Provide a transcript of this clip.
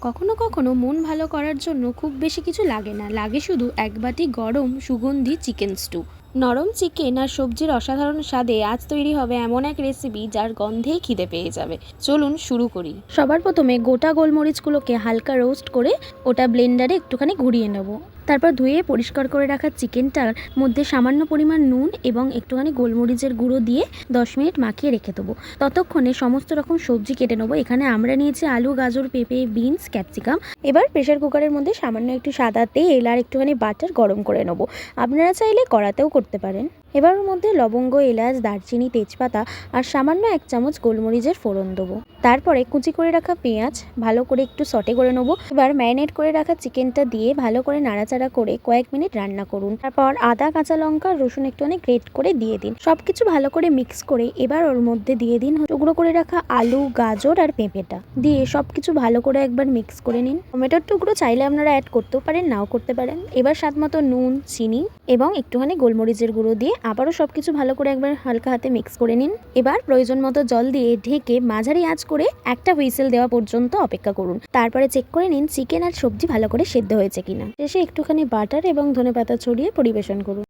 কখনো কখনো মন ভালো করার জন্য খুব বেশি কিছু লাগে না, লাগে শুধু এক বাটি গরম সুগন্ধি চিকেন স্টু। নরম চিকেন আর সবজির অসাধারণ স্বাদে আজ তৈরি হবে এমন এক রেসিপি যার গন্ধেই খিদে পেয়ে যাবে। চলুন শুরু করি। সবার প্রথমে গোটা গোলমরিচগুলোকে হালকা রোস্ট করে ওটা ব্লেন্ডারে একটুখানি ঘুরিয়ে নেব। তারপর ধুয়ে পরিষ্কার করে রাখা চিকেনটার মধ্যে সামান্য পরিমাণ নুন এবং একটুখানি গোলমরিচের গুঁড়ো দিয়ে 10 মিনিট মাখিয়ে রেখে দেবো। ততক্ষণে সমস্ত রকম সবজি কেটে নেবো। এখানে আমরা নিয়েছি আলু, গাজর, পেঁপে, বিনস, ক্যাপসিকাম। এবার প্রেশার কুকারের মধ্যে সামান্য একটু সাদা তেল আর একটুখানি বাটার গরম করে নেবো। আপনারা চাইলে কড়াতেও করতে পারেন। এবার ওর মধ্যে লবঙ্গ, এলাচ, দারচিনি, তেজপাতা আর সামান্য 1 চামচ গোলমরিচের ফোড়ন দেবো। তারপরে কুচি করে রাখা পেঁয়াজ ভালো করে একটু সটে করে নেবো। এবার ম্যারিনেট করে রাখা চিকেনটা দিয়ে ভালো করে নাড়াচাড়া করে কয়েক মিনিট রান্না করুন। তারপর আদা, কাঁচা লঙ্কা, রসুন একটুখানি গ্রেট করে দিয়ে দিন। সবকিছু ভালো করে মিক্স করে এবার ওর মধ্যে দিয়ে দিন টুকরো করে রাখা আলু, গাজর আর পেঁপেটা দিয়ে সবকিছু ভালো করে একবার মিক্স করে নিন। টমেটোর টুকরো চাইলে আপনারা অ্যাড করতেও পারেন, নাও করতে পারেন। এবার স্বাদ মতো নুন, চিনি এবং একটুখানি গোলমরিচের গুঁড়ো দিয়ে আবারও সবকিছু ভালো করে একবার হালকা হাতে মিক্স করে নিন। এবার প্রয়োজন মতো জল দিয়ে ঢেকে মাঝারি আঁচ করে একটা হুইসেল দেওয়া পর্যন্ত অপেক্ষা করুন। তারপরে চেক করে নিন চিকেন আর সবজি ভালো করে সেদ্ধ হয়েছে কিনা। শেষে একটুখানি বাটার এবং ধনেপাতা ছড়িয়ে পরিবেশন করুন।